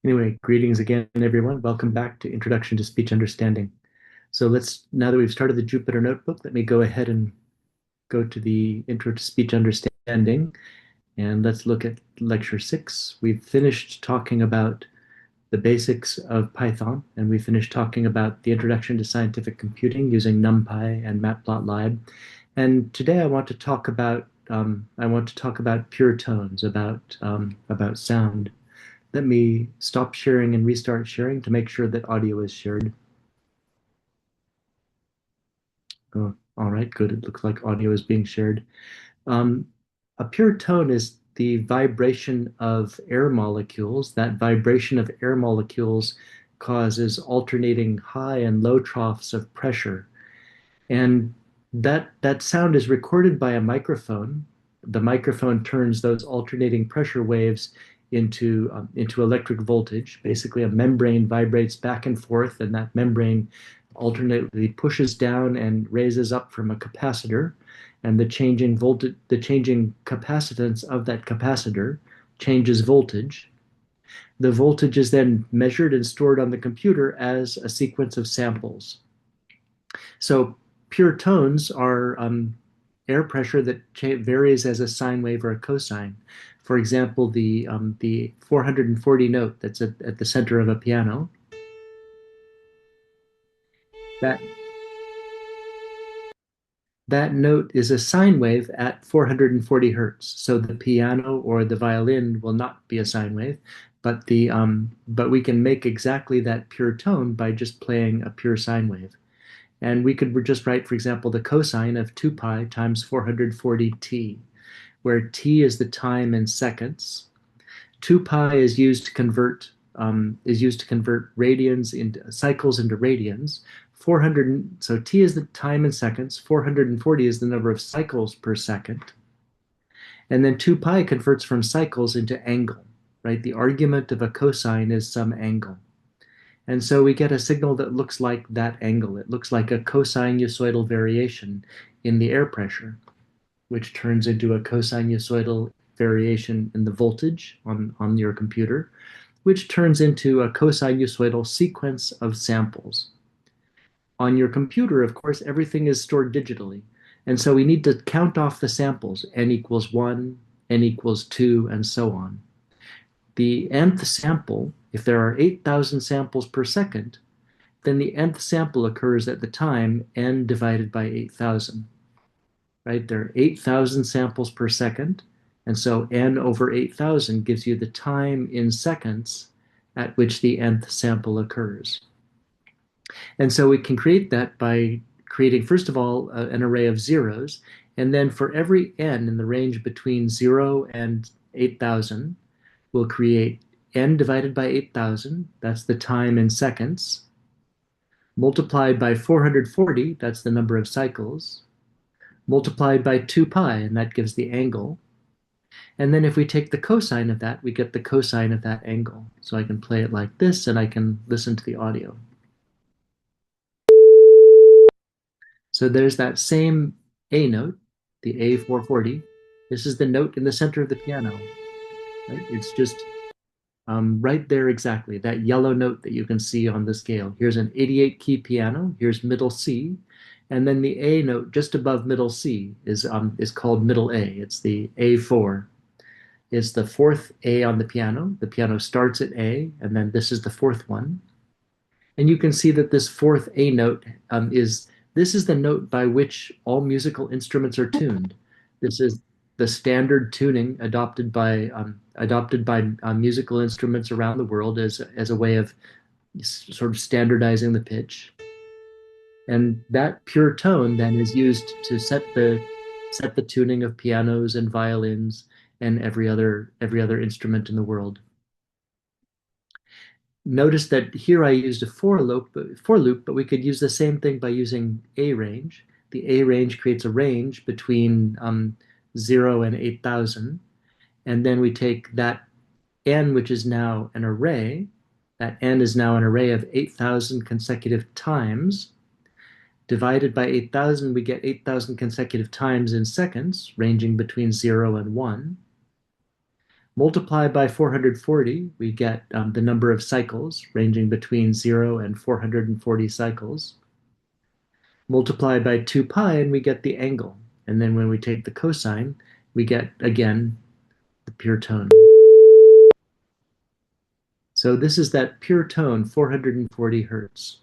Anyway, greetings again, everyone. Welcome back to Introduction to Speech Understanding. So now that we've started the Jupyter Notebook, let me go ahead and go to the Intro to Speech Understanding, and let's look at Lecture 6. We've finished talking about the basics of Python, and we finished talking about the Introduction to Scientific Computing using NumPy and Matplotlib. And today I want to talk about pure tones, about sound. Let me stop sharing and restart sharing to make sure that audio is shared. Oh, all right, good. It looks like audio is being shared. Um, a pure tone is the vibration of air molecules. That vibration of air molecules causes alternating high and low troughs of pressure. And that sound is recorded by a microphone. The microphone turns those alternating pressure waves into electric voltage. Basically, a membrane vibrates back and forth, and that membrane alternately pushes down and raises up from a capacitor. And the changing capacitance of that capacitor changes voltage. The voltage is then measured and stored on the computer as a sequence of samples. So pure tones are air pressure that varies as a sine wave or a cosine. For example, the 440 note that's at the center of a piano, that that note is a sine wave at 440 hertz. So the piano or the violin will not be a sine wave, but we can make exactly that pure tone by just playing a pure sine wave. And we could just write, for example, the cosine of 2 pi times 440t, where t is the time in seconds. 2 pi is used to convert radians into cycles into radians. 400 so t is the time in seconds. 440 is the number of cycles per second, and then 2 pi converts from cycles into angle. Right, the argument of a cosine is some angle. And so we get a signal that looks like that angle. It looks like a cosinusoidal variation in the air pressure, which turns into a cosinusoidal variation in the voltage on your computer, which turns into a cosinusoidal sequence of samples. On your computer, of course, everything is stored digitally. And so we need to count off the samples, n equals 1, n equals 2, and so on. The nth sample, if there are 8,000 samples per second, then the nth sample occurs at the time n divided by 8,000, right? There are 8,000 samples per second, and so n over 8,000 gives you the time in seconds at which the nth sample occurs. And so we can create that by creating, first of all, an array of zeros, and then for every n in the range between 0 and 8,000, we'll create n divided by 8,000, that's the time in seconds, multiplied by 440, that's the number of cycles, multiplied by 2 pi, and that gives the angle. And then if we take the cosine of that, we get the cosine of that angle. So I can play it like this, and I can listen to the audio. So there's that same A note, the A440. This is the note in the center of the piano, right? It's just right there exactly, that yellow note that you can see on the scale. Here's an 88 key piano, here's middle C, and then the A note just above middle C is called middle A. It's the A4. It's the fourth A on the piano. The piano starts at A, and then this is the fourth one. And you can see that this fourth A note this is the note by which all musical instruments are tuned. This is the standard tuning adopted by musical instruments around the world as a way of sort of standardizing the pitch. And that pure tone then is used to set the tuning of pianos and violins and every other instrument in the world. Notice that here I used a for loop, but we could use the same thing by using a range. The a range creates a range between 0 and 8,000. And then we take that n, which is now an array. That n is now an array of 8,000 consecutive times. Divided by 8,000, we get 8,000 consecutive times in seconds, ranging between 0 and 1. Multiply by 440, we get the number of cycles ranging between 0 and 440 cycles. Multiply by 2 pi, and we get the angle. And then when we take the cosine, we get, again, the pure tone. So this is that pure tone, 440 hertz.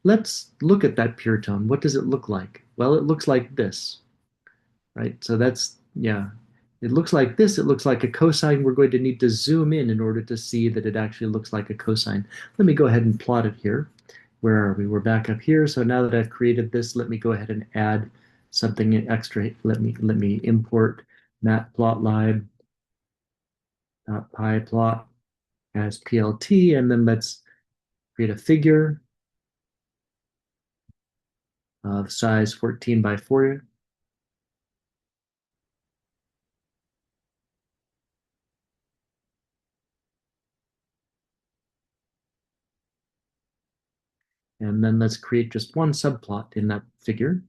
Let's look at that pure tone. What does it look like? Well, it looks like this, right? So that's, yeah, it looks like this. It looks like a cosine. We're going to need to zoom in order to see that it actually looks like a cosine. Let me go ahead and plot it here. Where are we? We're back up here. So now that I've created this, let me go ahead and add something extra. Let me import matplotlib.py plot as plt, and then let's create a figure of size 14 by 4. And then let's create just one subplot in that figure.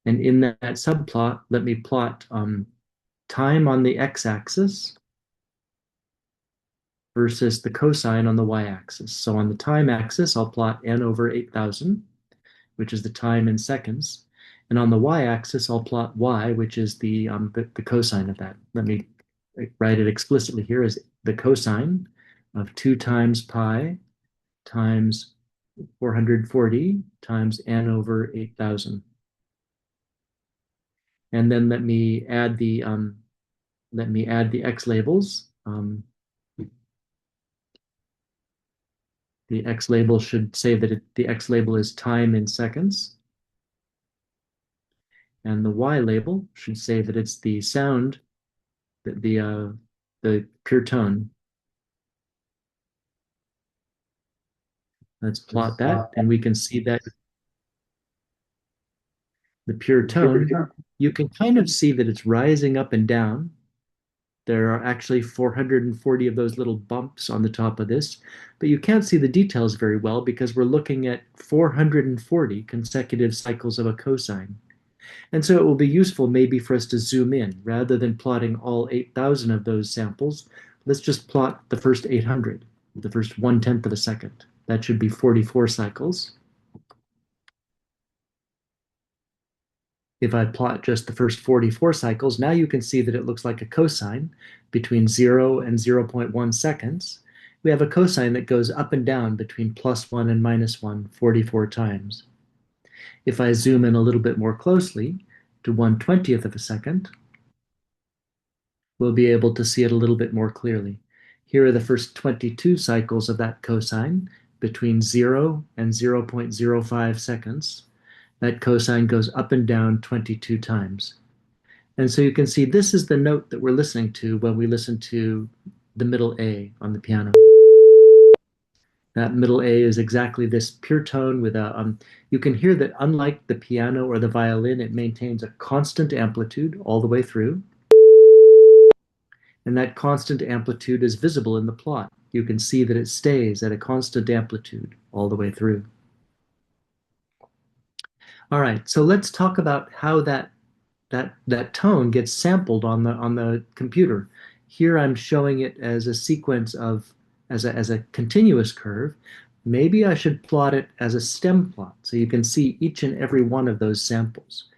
And in that subplot, let me plot time on the x-axis versus the cosine on the y-axis. So on the time axis, I'll plot n over 8,000, which is the time in seconds. And on the y-axis, I'll plot y, which is the cosine of that. Let me write it explicitly here as the cosine of 2 times pi times 440 times n over 8,000. And then let me add the x labels. The x label should say that the x label is time in seconds. And the y label should say that it's the sound, the pure tone. Let's plot that, and we can see that the pure tone, you can kind of see that it's rising up and down. There are actually 440 of those little bumps on the top of this, but you can't see the details very well because we're looking at 440 consecutive cycles of a cosine. And so it will be useful maybe for us to zoom in. Rather than plotting all 8,000 of those samples, let's just plot the first 800, the first 1/10 of a second. That should be 44 cycles. If I plot just the first 44 cycles, now you can see that it looks like a cosine between 0 and 0.1 seconds. We have a cosine that goes up and down between +1 and -1 44 times. If I zoom in a little bit more closely to 1/20th of a second, we'll be able to see it a little bit more clearly. Here are the first 22 cycles of that cosine between 0 and 0.05 seconds. That cosine goes up and down 22 times. And so you can see this is the note that we're listening to when we listen to the middle A on the piano. That middle A is exactly this pure tone with a, you can hear that unlike the piano or the violin, it maintains a constant amplitude all the way through. And that constant amplitude is visible in the plot. You can see that it stays at a constant amplitude all the way through. All right, so let's talk about how that tone gets sampled on the computer. Here I'm showing it as a sequence of as a continuous curve. Maybe I should plot it as a stem plot so you can see each and every one of those samples.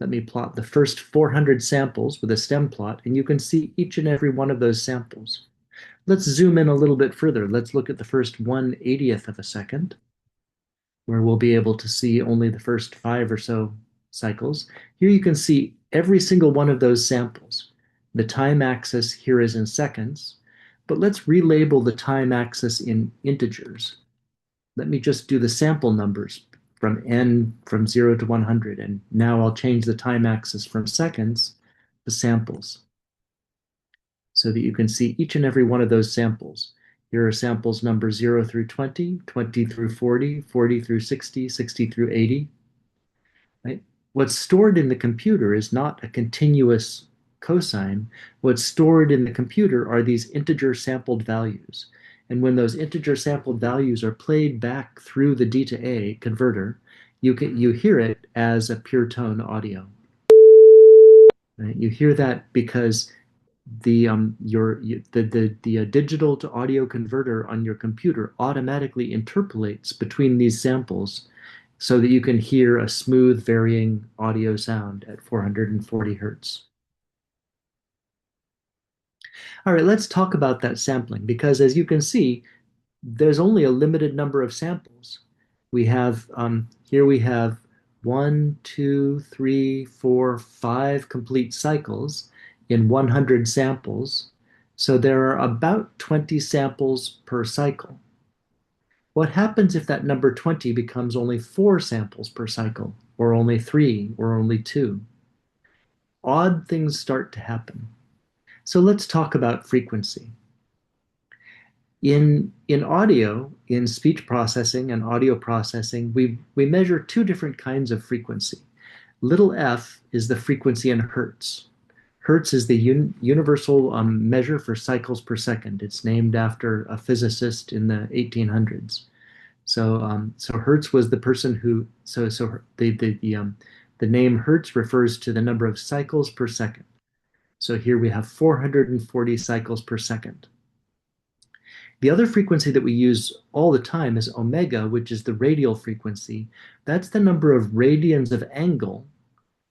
Let me plot the first 400 samples with a stem plot, and you can see each and every one of those samples. Let's zoom in a little bit further. Let's look at the first 1/80th of a second, where we'll be able to see only the first 5 or so cycles. Here you can see every single one of those samples. The time axis here is in seconds, but let's relabel the time axis in integers. Let me just do the sample numbers from 0 to 100, and now I'll change the time axis from seconds to samples so that you can see each and every one of those samples. Here are samples number 0 through 20, 20 through 40, 40 through 60, 60 through 80. Right? What's stored in the computer is not a continuous cosine. What's stored in the computer are these integer sampled values. And when those integer sampled values are played back through the D to A converter, you hear it as a pure tone audio. Right? You hear that because the digital to audio converter on your computer automatically interpolates between these samples so that you can hear a smooth varying audio sound at 440 hertz. All right, let's talk about that sampling because as you can see, there's only a limited number of samples. We have here we have 5 complete cycles in 100 samples. So there are about 20 samples per cycle. What happens if that number 20 becomes only 4 samples per cycle, or only 3, or only 2? Odd things start to happen. So let's talk about frequency. In audio, in speech processing and audio processing, we measure 2 different kinds of frequency. Little f is the frequency in hertz. Hertz is the universal measure for cycles per second. It's named after a physicist in the 1800s. So Hertz was the person who the name Hertz refers to the number of cycles per second. So here we have 440 cycles per second. The other frequency that we use all the time is omega, which is the radial frequency. That's the number of radians of angle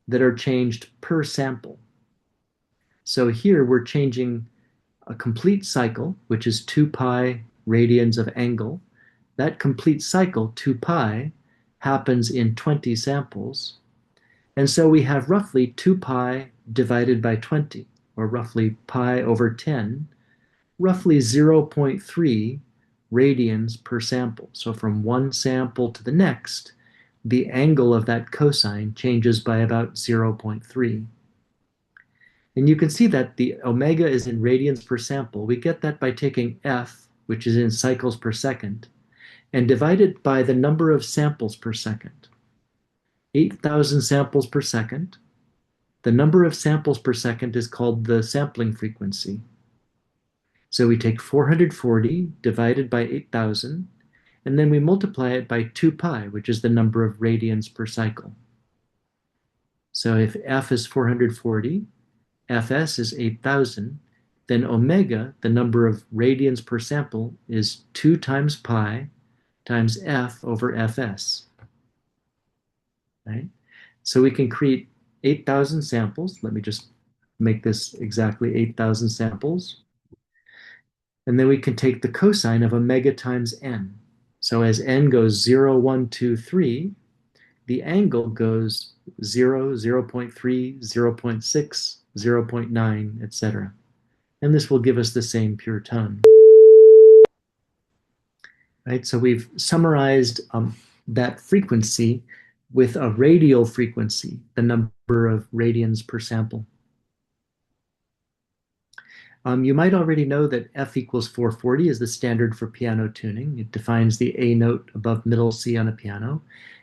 that are changed per sample. So here we're changing a complete cycle, which is 2 pi radians of angle. That complete cycle, 2 pi, happens in 20 samples. And so we have roughly 2 pi divided by 20, or roughly pi over 10, roughly 0.3 radians per sample. So from one sample to the next, the angle of that cosine changes by about 0.3. And you can see that the omega is in radians per sample. We get that by taking f, which is in cycles per second, and divide it by the number of samples per second. 8,000 samples per second. The number of samples per second is called the sampling frequency. So we take 440 divided by 8,000, and then we multiply it by 2 pi, which is the number of radians per cycle. So if f is 440, fs is 8,000, then omega, the number of radians per sample, is 2 times pi times f over fs. Right? So we can create 8,000 samples. Let me just make this exactly 8,000 samples. And then we can take the cosine of omega times n. So as n goes 0, 1, 2, 3, the angle goes 0, 0.3, 0.6, 0.9, etc. And this will give us the same pure tone. Right? So we've summarized that frequency with a radial frequency, the number of radians per sample. You might already know that F equals 440 is the standard for piano tuning. It defines the A note above middle C on a piano.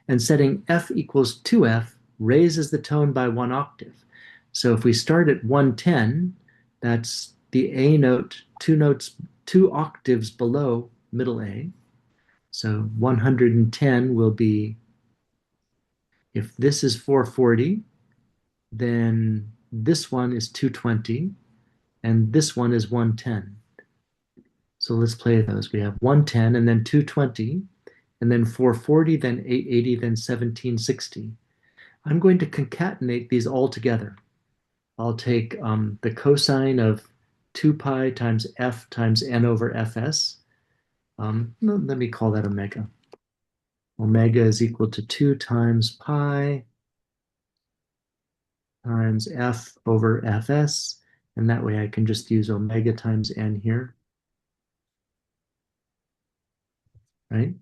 And setting F equals 2F raises the tone by 1 octave. So if we start at 110, that's the A note, 2 octaves below middle A. So 110 will be, if this is 440, then this one is 220, and this one is 110. So let's play those. We have 110 and then 220, and then 440, then 880, then 1760. I'm going to concatenate these all together. I'll take the cosine of 2 pi times f times n over fs. Let me call that omega. Omega is equal to 2 times pi times f over fs. And that way I can just use omega times n here. Right?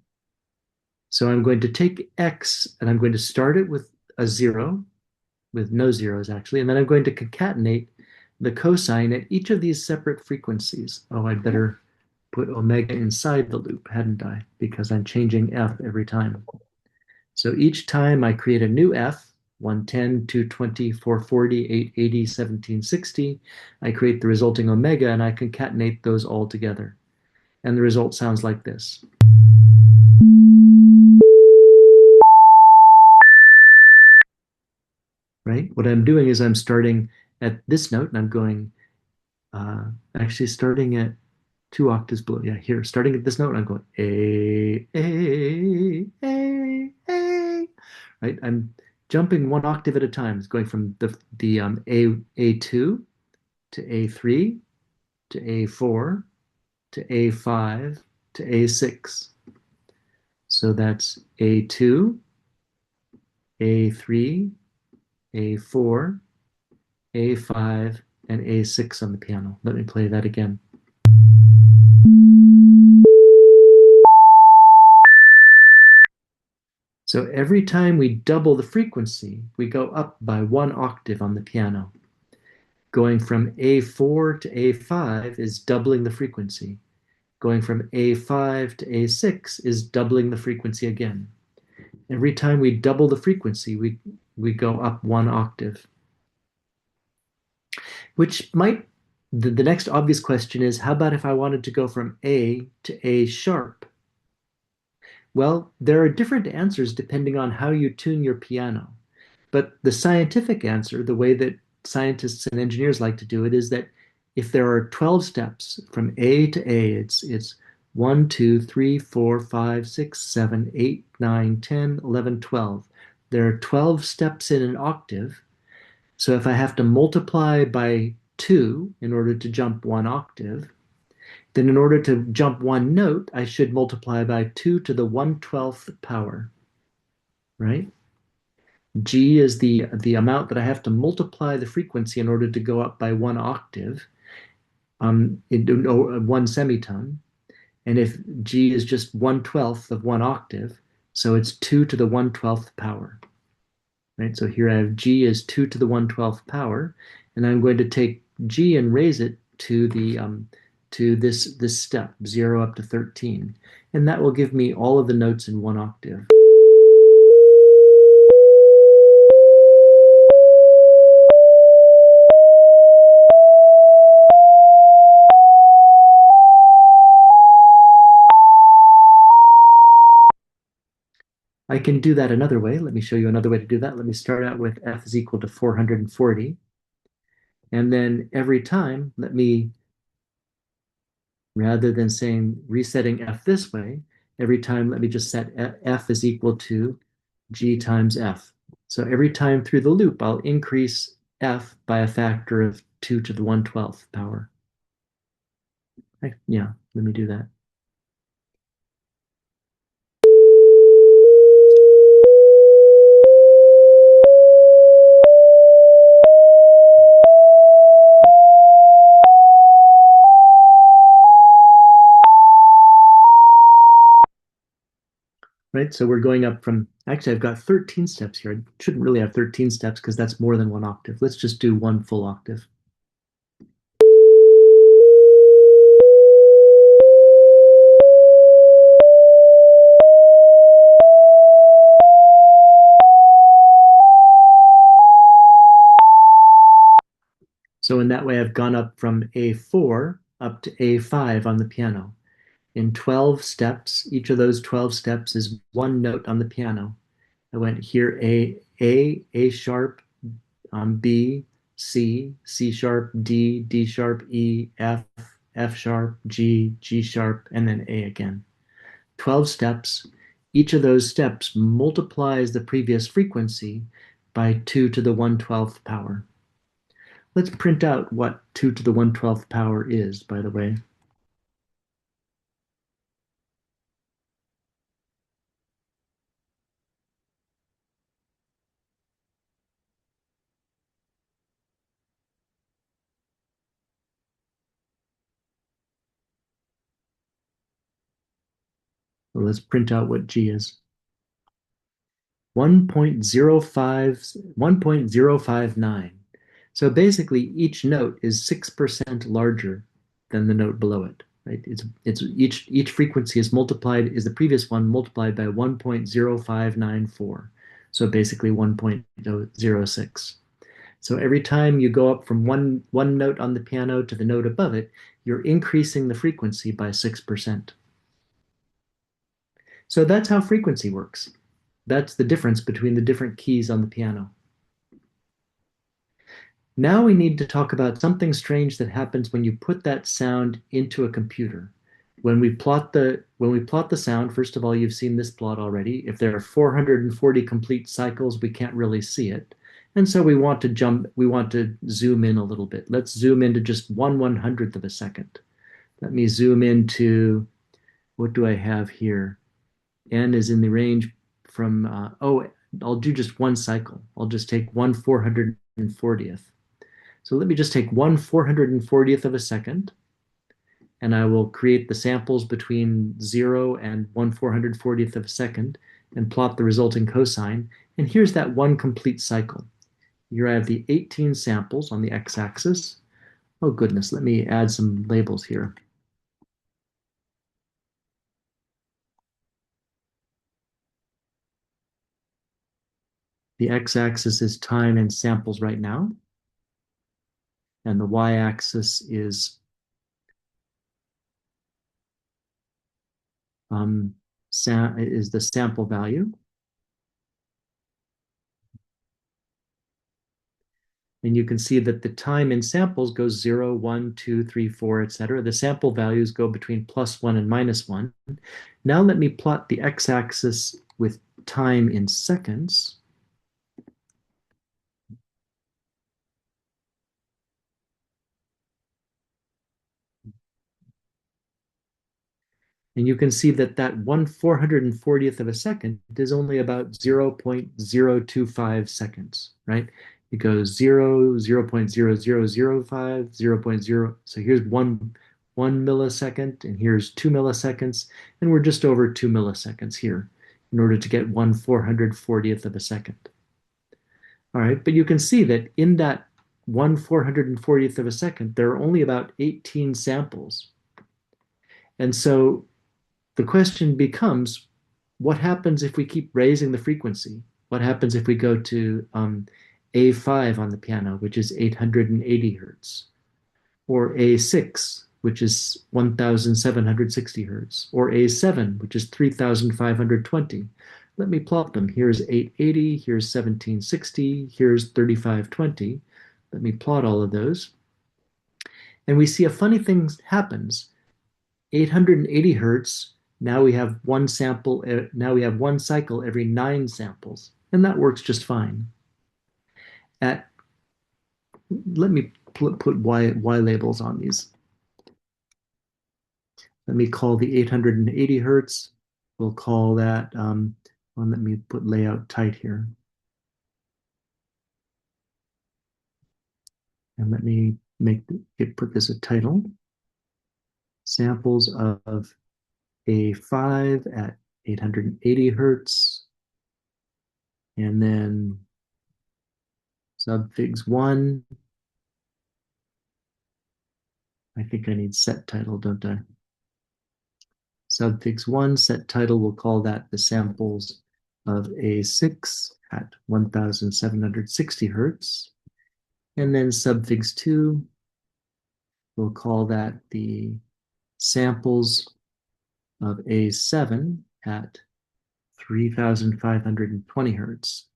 So I'm going to take x and I'm going to start it with a 0, with no zeros actually, and then I'm going to concatenate the cosine at each of these separate frequencies. Oh, I'd better put omega inside the loop, hadn't I? Because I'm changing f every time. So each time I create a new f, 110, 220, 440, 880, 1760, I create the resulting omega and I concatenate those all together. And the result sounds like this. Right? What I'm doing is I'm starting at this note, and I'm going actually starting at 2 octaves below. Yeah, here, starting at this note, I'm going A. Right? I'm jumping 1 octave at a time. It's going from the A2 to A3 to A4 to A5 to A6. So that's A2, A3, A4, A5, and A6 on the piano. Let me play that again. So every time we double the frequency, we go up by 1 octave on the piano. Going from A4 to A5 is doubling the frequency. Going from A5 to A6 is doubling the frequency again. Every time we double the frequency, we go up 1 octave. Which might, the next obvious question is, how about if I wanted to go from A to A sharp? Well, there are different answers depending on how you tune your piano. But the scientific answer, the way that scientists and engineers like to do it, is that if there are 12 steps from A to A, it's 1, 2, 3, 4, 5, 6, 7, 8, 9, 10, 11, 12. There are 12 steps in an octave. So if I have to multiply by 2 in order to jump 1 octave, then in order to jump one note, I should multiply by 2 to the 1/12th power, right? G is the amount that I have to multiply the frequency in order to go up by 1 octave, in one semitone. And if G is just 1/12th of 1 octave, so it's 2 to the 1/12th power, right? So here I have G is 2 to the 1/12th power, and I'm going to take G and raise it to the to this step, 0 up to 13. And that will give me all of the notes in 1 octave. I can do that another way. Let me show you another way to do that. Let me start out with F is equal to 440. And then every time, let me, rather than saying resetting F this way, every time let me just set F is equal to G times F. So every time through the loop, I'll increase F by a factor of 2 to the 1/12th power. Yeah, let me do that. Right? So we're going up from, actually, I've got 13 steps here. I shouldn't really have 13 steps because that's more than 1 octave. Let's just do one full octave. So in that way, I've gone up from A4 up to A5 on the piano. In 12 steps, each of those 12 steps is one note on the piano. I went here A sharp, B, C, C sharp, D, D sharp, E, F, F sharp, G, G sharp, and then A again. 12 steps. Each of those steps multiplies the previous frequency by 2 to the 1/12th power. Let's print out what 2 to the 1/12th power is, by the way. Well, let's print out what G is. 1.059. So basically, each note is 6% larger than the note below it. Right? It's each frequency is multiplied, is the previous one multiplied by 1.0594. So basically 1.06. So every time you go up from one note on the piano to the note above it, you're increasing the frequency by 6%. So that's how frequency works. That's the difference between the different keys on the piano. Now we need to talk about something strange that happens when you put that sound into a computer. When we plot the sound, first of all, you've seen this plot already. If there are 440 complete cycles, we can't really see it. And so we want to zoom in a little bit. Let's zoom into just 1/100th of a second. Let me zoom into, what do I have here? N is in the range from, I'll do just one cycle. I'll just take 1/440th. So let me just take 1/440th of a second, and I will create the samples between 0 and 1/440th of a second and plot the resulting cosine. And here's that one complete cycle. Here I have the 18 samples on the x-axis. Oh goodness, let me add some labels here. The x-axis is time and samples right now, and the y-axis is the sample value. And you can see that the time in samples goes 0, 1, 2, 3, 4, etc. The sample values go between +1 and -1. Now let me plot the x-axis with time in seconds. And you can see that that 1/440th of a second is only about 0.025 seconds, right? It goes 0, 0.0005, 0.0. So here's one millisecond, and here's 2 milliseconds, and we're just over 2 milliseconds here in order to get 1/440th of a second. All right, but you can see that in that 1/440th of a second, there are only about 18 samples. And so the question becomes, what happens if we keep raising the frequency? What happens if we go to A5 on the piano, which is 880 hertz, or A6, which is 1760 hertz, or A7, which is 3520? Let me plot them. Here's 880, here's 1760, here's 3520. Let me plot all of those. And we see a funny thing happens. 880 hertz, now we have one cycle every 9 samples, and that works just fine. Let me put y labels on these. Let me call the 880 hertz. We'll call that, let me put layout tight here. And let me put this a title. Samples of A5 at 880 hertz. And then subfigs 1. I think I need set title, don't I? Subfigs 1, set title, we'll call that the samples of A6 at 1760 hertz. And then subfigs 2, we'll call that the samples of A7 at 3520 hertz.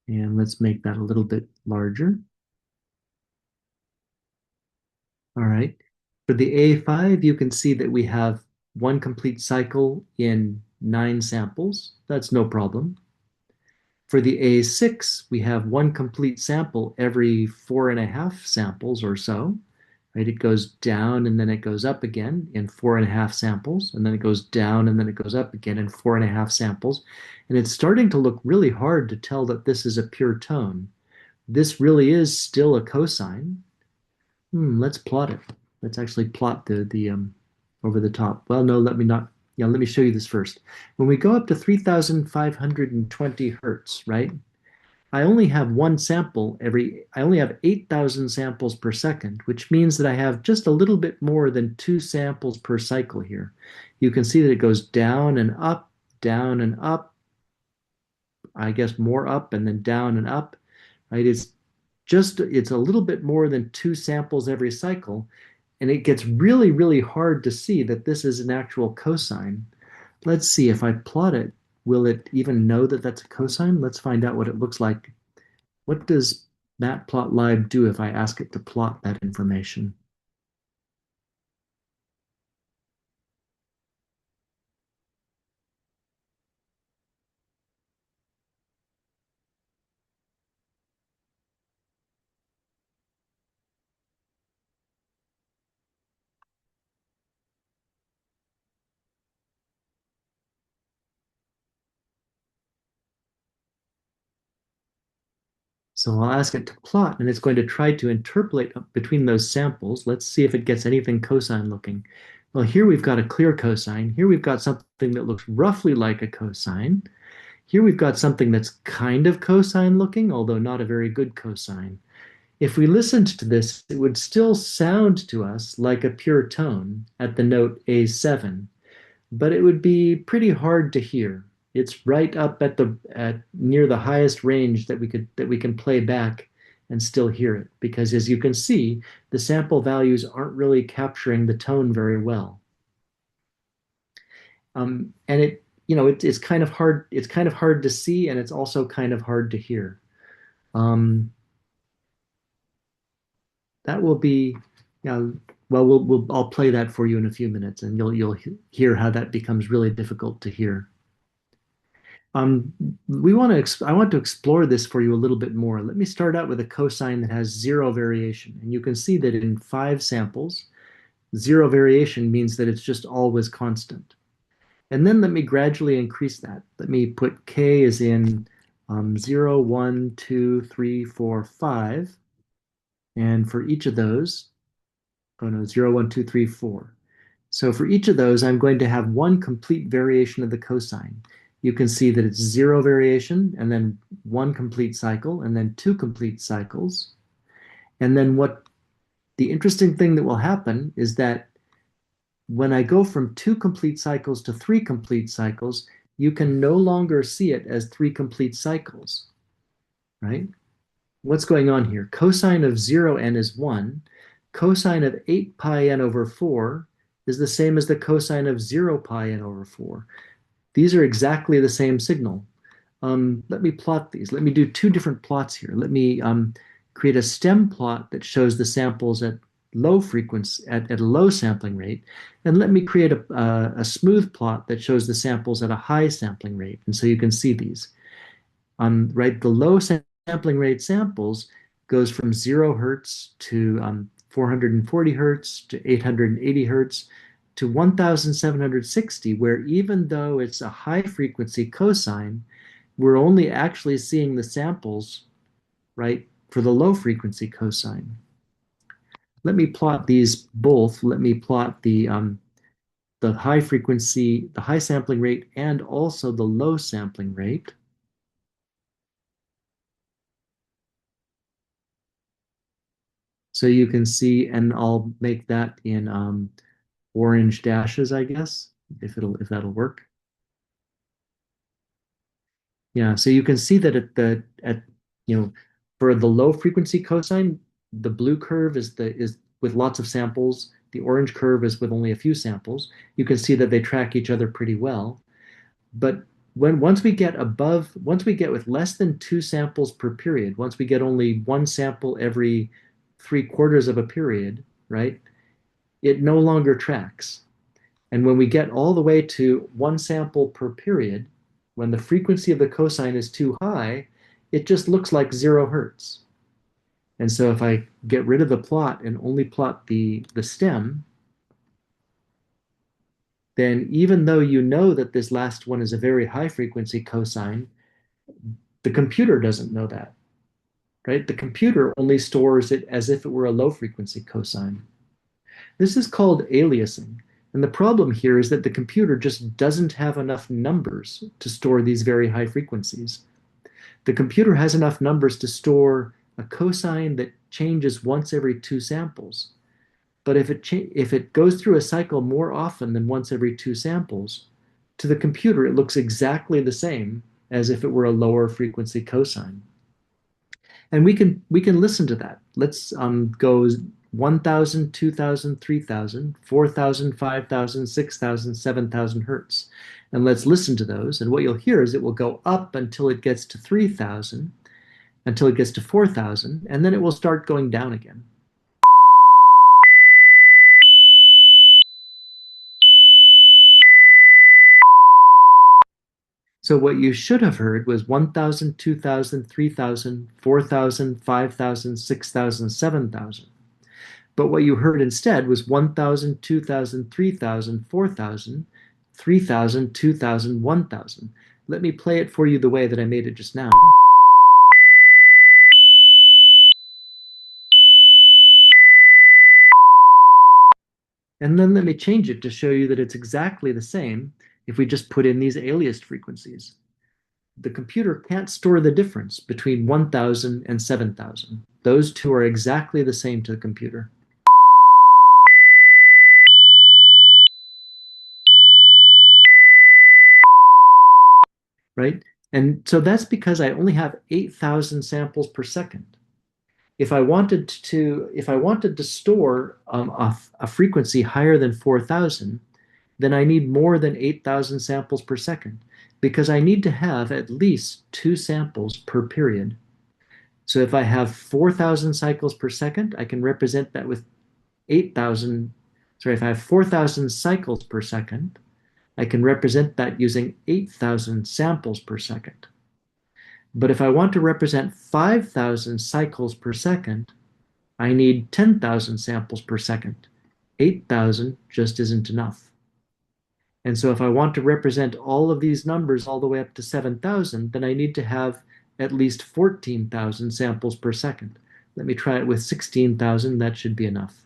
And let's make that a little bit larger. All right. For the A5, you can see that we have one complete cycle in 9 samples. That's no problem. For the A6, we have one complete sample every 4.5 samples or so. Right? It goes down and then it goes up again in 4.5 samples, and then it goes down and then it goes up again in 4.5 samples. And it's starting to look really hard to tell that this is a pure tone. This really is still a cosine. Let's plot it. Let's actually plot the over the top. Well, no, let me not. Yeah, let me show you this first. When we go up to 3520 hertz, right? I only have I only have 8,000 samples per second, which means that I have just a little bit more than 2 samples per cycle here. You can see that it goes down and up, I guess more up and then down and up, right? It's a little bit more than 2 samples every cycle, and it gets really, really hard to see that this is an actual cosine. Let's see, if I plot it, will it even know that that's a cosine? Let's find out what it looks like What does Matplotlib do if I ask it to plot that information? So I'll ask it to plot, and it's going to try to interpolate between those samples. Let's see if it gets anything cosine looking. Well, here we've got a clear cosine. Here we've got something that looks roughly like a cosine. Here we've got something that's kind of cosine looking, although not a very good cosine. If we listened to this, it would still sound to us like a pure tone at the note A7, but it would be pretty hard to hear. It's right up at the at near the highest range that we can play back and still hear it, because as you can see, the sample values aren't really capturing the tone very well. And it's kind of hard. It's kind of hard to see, and it's also kind of hard to hear. Um, that will be, yeah. Well, I'll play that for you in a few minutes, and you'll hear how that becomes really difficult to hear. Um, I want to explore this for you a little bit more. Let me start out with a cosine that has zero variation. And you can see that in 5 samples, zero variation means that it's just always constant. And then let me gradually increase that. Let me put k as in 0, 1, 2, 3, 4, 5. And for each of those, oh no, 0, 1, 2, 3, 4. So for each of those, I'm going to have one complete variation of the cosine. You can see that it's zero variation, and then one complete cycle, and then two complete cycles. And then what the interesting thing that will happen is that when I go from two complete cycles to three complete cycles, you can no longer see it as three complete cycles, right? What's going on here? Cosine of 0n is 1. Cosine of 8 pi n over 4 is the same as the cosine of 0 pi n over 4. These are exactly the same signal. Let me plot these. Let me do two different plots here. Let me create a stem plot that shows the samples at low frequency, at a low sampling rate, and let me create a smooth plot that shows the samples at a high sampling rate. And so you can see these. Right, the low sampling rate samples goes from 0 hertz to 440 hertz to 880 hertz to 1760, where even though it's a high frequency cosine, we're only actually seeing the samples, right, for the low frequency cosine. Let me plot these both. Let me plot the high frequency, the high sampling rate, and also the low sampling rate. So you can see, and I'll make that in orange dashes, I guess, if that'll work. Yeah, so you can see that at for the low frequency cosine, the blue curve is with lots of samples. The orange curve is with only a few samples. You can see that they track each other pretty well. But once we get with less than 2 samples per period, once we get only one sample every 3/4 of a period, right? It no longer tracks. And when we get all the way to one sample per period, when the frequency of the cosine is too high, it just looks like 0 hertz. And so if I get rid of the plot and only plot the stem, then even though you know that this last one is a very high frequency cosine, the computer doesn't know that, right? The computer only stores it as if it were a low frequency cosine. This is called aliasing. And the problem here is that the computer just doesn't have enough numbers to store these very high frequencies. The computer has enough numbers to store a cosine that changes once every 2 samples. But if it goes through a cycle more often than once every 2 samples, to the computer it looks exactly the same as if it were a lower frequency cosine. And we can listen to that. Let's go 1,000, 2,000, 3,000, 4,000, 5,000, 6,000, 7,000 hertz. And let's listen to those. And what you'll hear is it will go up until it gets to 3,000. until it gets to 4,000, and then it will start going down again. So what you should have heard was 1,000, 2,000, 3,000, 4,000, 5,000, 6,000, 7,000. But what you heard instead was 1,000, 2,000, 3,000, 4,000, 3,000, 2,000, 1,000. Let me play it for you the way that I made it just now. And then let me change it to show you that it's exactly the same if we just put in these aliased frequencies. The computer can't store the difference between 1,000 and 7,000. Those two are exactly the same to the computer. Right? And so that's because I only have 8,000 samples per second. If I wanted to store a frequency higher than 4,000, then I need more than 8,000 samples per second because I need to have at least two samples per period. So if I have 4,000 cycles per second, I can represent that with 8,000. Sorry, if I have 4,000 cycles per second, I can represent that using 8,000 samples per second. But if I want to represent 5,000 cycles per second, I need 10,000 samples per second. 8,000 just isn't enough. And so if I want to represent all of these numbers all the way up to 7,000, then I need to have at least 14,000 samples per second. Let me try it with 16,000. That should be enough.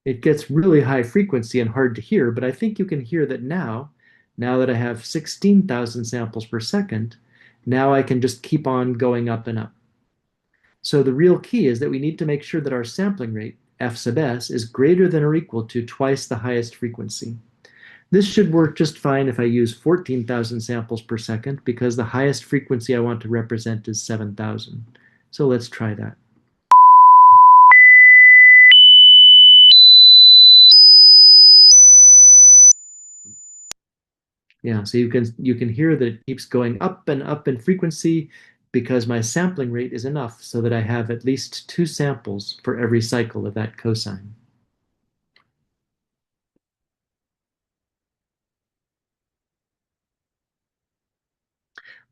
It gets really high frequency and hard to hear, but I think you can hear that now that I have 16,000 samples per second, now I can just keep on going up and up. So the real key is that we need to make sure that our sampling rate, f sub s, is greater than or equal to twice the highest frequency. This should work just fine if I use 14,000 samples per second because the highest frequency I want to represent is 7,000. So let's try that. Yeah, so you can hear that it keeps going up and up in frequency because my sampling rate is enough so that I have at least two samples for every cycle of that cosine.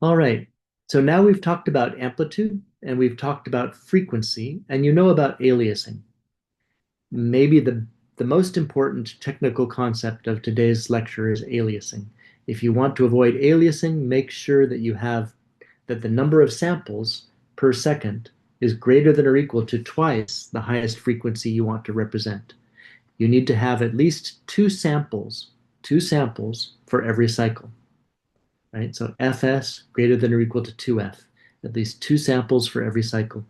All right, so now we've talked about amplitude and we've talked about frequency, and you know about aliasing. Maybe the most important technical concept of today's lecture is aliasing. If you want to avoid aliasing, make sure that the number of samples per second is greater than or equal to twice the highest frequency you want to represent. You need to have at least two samples for every cycle, right? So Fs greater than or equal to 2f, at least two samples for every cycle.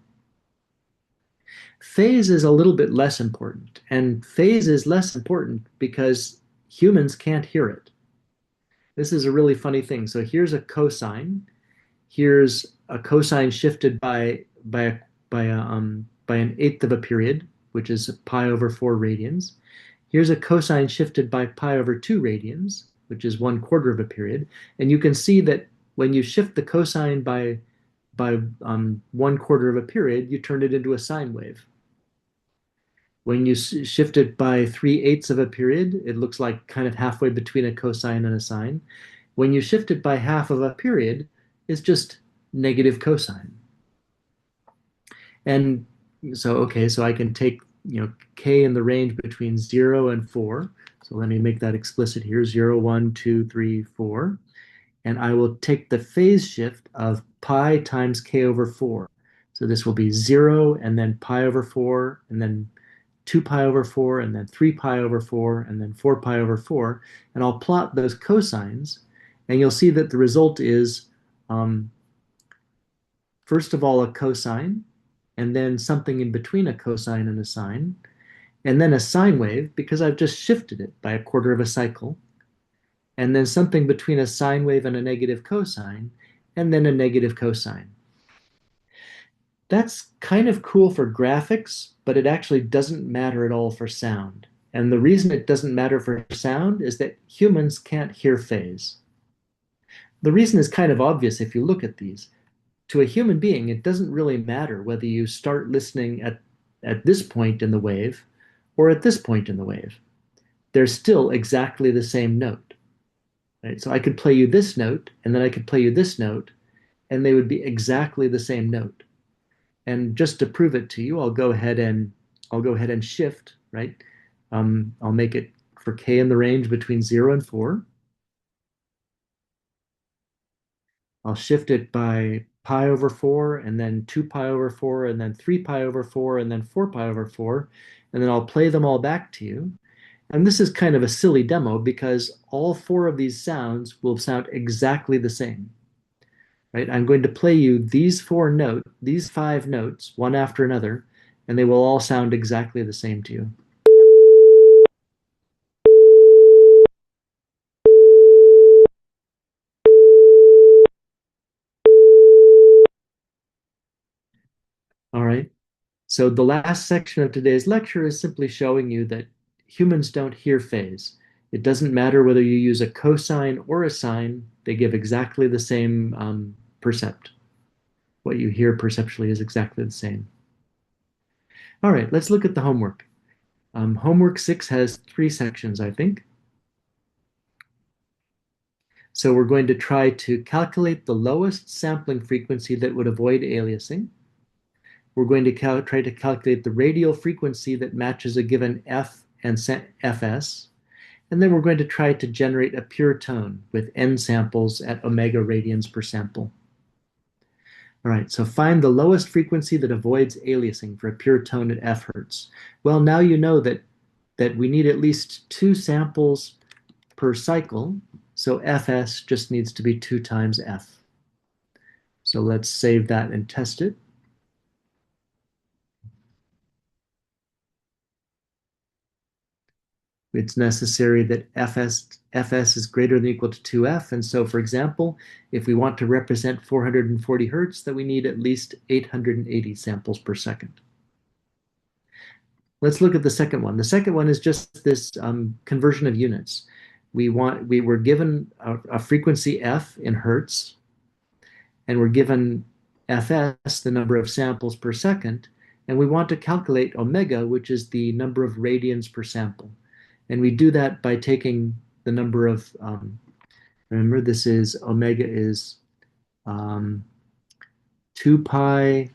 Phase is a little bit less important, and phase is less important because humans can't hear it. This is a really funny thing. So here's a cosine. Here's a cosine shifted by an eighth of a period, which is pi over 4 radians. Here's a cosine shifted by pi over 2 radians, which is 1/4 of a period. And you can see that when you shift the cosine by 1/4 of a period, you turn it into a sine wave. When you shift it by 3/8 of a period, it looks like kind of halfway between a cosine and a sine. When you shift it by half of a period, it's just negative cosine. And so I can take, k in the range between 0 and 4. So let me make that explicit here, 0, 1, 2, 3, 4. And I will take the phase shift of pi times k over 4. So this will be 0 and then pi over 4 and then 2 pi over 4 and then 3 pi over 4 and then 4 pi over 4. And I'll plot those cosines and you'll see that the result is first of all a cosine and then something in between a cosine and a sine and then a sine wave because I've just shifted it by 1/4 of a cycle and then something between a sine wave and a negative cosine and then a negative cosine. That's kind of cool for graphics, but it actually doesn't matter at all for sound. And the reason it doesn't matter for sound is that humans can't hear phase. The reason is kind of obvious if you look at these. To a human being, it doesn't really matter whether you start listening at this point in the wave or at this point in the wave. They're still exactly the same note. Right? So I could play you this note, and then I could play you this note, and they would be exactly the same note. And just to prove it to you, I'll go ahead and shift, right? I'll make it for k in the range between 0 and 4. I'll shift it by pi over 4, and then 2 pi over 4, and then 3 pi over 4, and then 4 pi over 4, and then I'll play them all back to you. And this is kind of a silly demo because all four of these sounds will sound exactly the same. Right? I'm going to play you these 5 notes, one after another, and they will all sound exactly the same to you. All right. So the last section of today's lecture is simply showing you that humans don't hear phase. It doesn't matter whether you use a cosine or a sine, they give exactly the same percept. What you hear perceptually is exactly the same. All right, let's look at the homework. Homework 6 has 3 sections, I think. So we're going to try to calculate the lowest sampling frequency that would avoid aliasing. We're going to try to calculate the radial frequency that matches a given F and Fs. And then we're going to try to generate a pure tone with n samples at omega radians per sample. All right, so find the lowest frequency that avoids aliasing for a pure tone at f hertz. Well, now you know that we need at least 2 samples per cycle, so Fs just needs to be 2 times f. So let's save that and test it. It's necessary that Fs is greater than or equal to 2f. And so, for example, if we want to represent 440 hertz, then we need at least 880 samples per second. Let's look at the second one. The second one is just this conversion of units. We were given a frequency f in hertz, and we're given Fs, the number of samples per second, and we want to calculate omega, which is the number of radians per sample. And we do that by taking the number of, remember this is, omega is 2 pi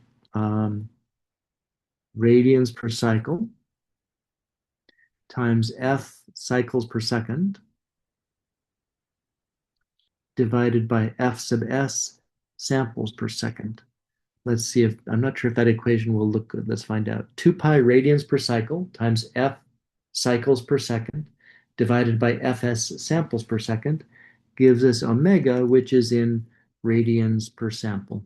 radians per cycle times f cycles per second divided by f sub s samples per second. Let's see if, I'm not sure if that equation will look good. Let's find out. 2 pi radians per cycle times f cycles per second divided by fs samples per second gives us omega, which is in radians per sample.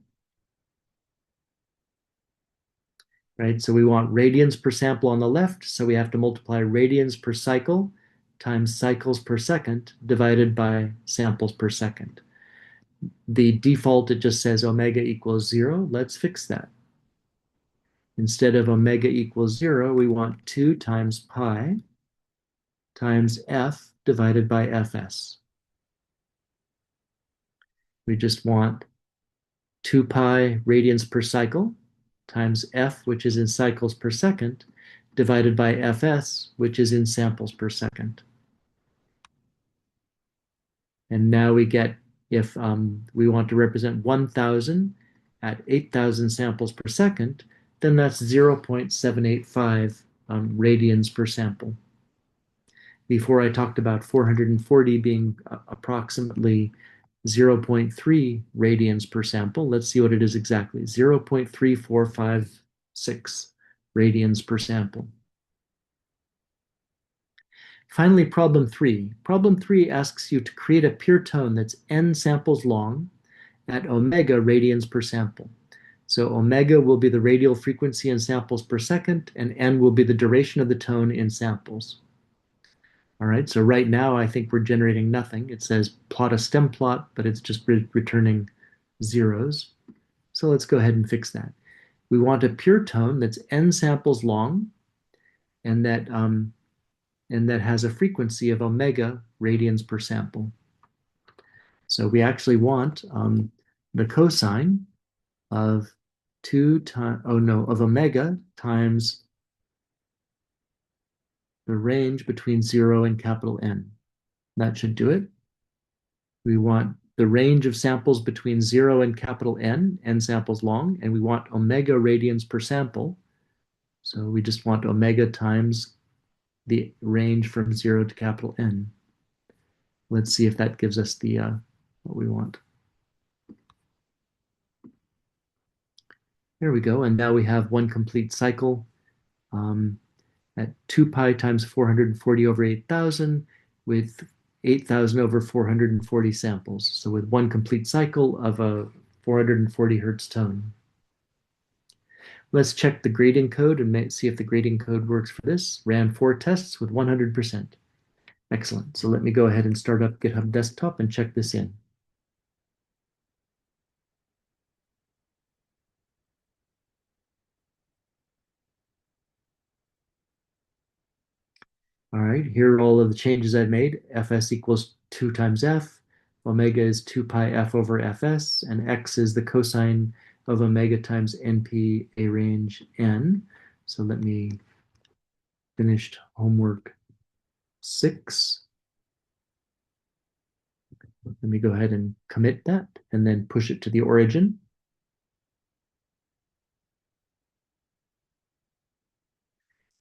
Right, so we want radians per sample on the left, so we have to multiply radians per cycle times cycles per second divided by samples per second. The default, it just says omega equals 0. Let's fix that. Instead of omega equals 0, we want 2 times pi times f divided by fs. We just want 2 pi radians per cycle times f, which is in cycles per second, divided by fs, which is in samples per second. And now we get, if we want to represent 1,000 at 8,000 samples per second, then that's 0.785 radians per sample. Before I talked about 440 being approximately 0.3 radians per sample. Let's see what it is exactly. 0.3456 radians per sample. Finally, problem 3. Problem 3 asks you to create a pure tone that's n samples long at omega radians per sample. So omega will be the radial frequency in samples per second, and n will be the duration of the tone in samples. All right, so right now I think we're generating nothing. It says plot a stem plot, but it's just returning zeros. So let's go ahead and fix that. We want a pure tone that's n samples long, and that and that has a frequency of omega radians per sample. So we actually want the cosine of of omega times the range between 0 and capital N. That should do it. We want the range of samples between 0 and capital N samples long, and we want omega radians per sample. So we just want omega times the range from 0 to capital N. Let's see if that gives us the what we want. There we go. And now we have one complete cycle at 2 pi times 440 over 8,000 with 8,000 over 440 samples. So with one complete cycle of a 440 hertz tone. Let's check the grading code and see if the grading code works for this. Ran 4 tests with 100%. Excellent. So let me go ahead and start up GitHub Desktop and check this in. All right, here are all of the changes I've made. Fs equals 2 times f, omega is 2 pi f over fs, and x is the cosine of omega times np a range n. So let me finish homework 6. Let me go ahead and commit that and then push it to the origin.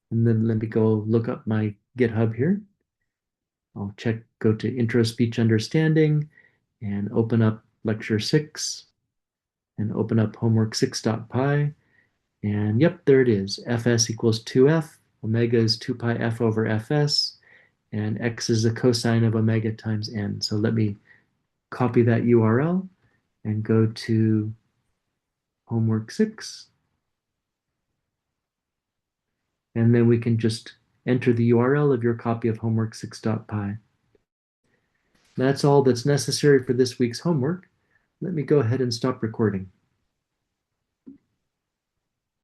And then let me go look up my GitHub here. I'll go to intro speech understanding and open up lecture 6 and open up homework 6.py. And yep, there it is. Fs equals 2f, omega is 2 pi f over fs, and x is the cosine of omega times n. So let me copy that URL and go to homework 6. And then we can just enter the URL of your copy of homework 6.py. That's all that's necessary for this week's homework. Let me go ahead and stop recording.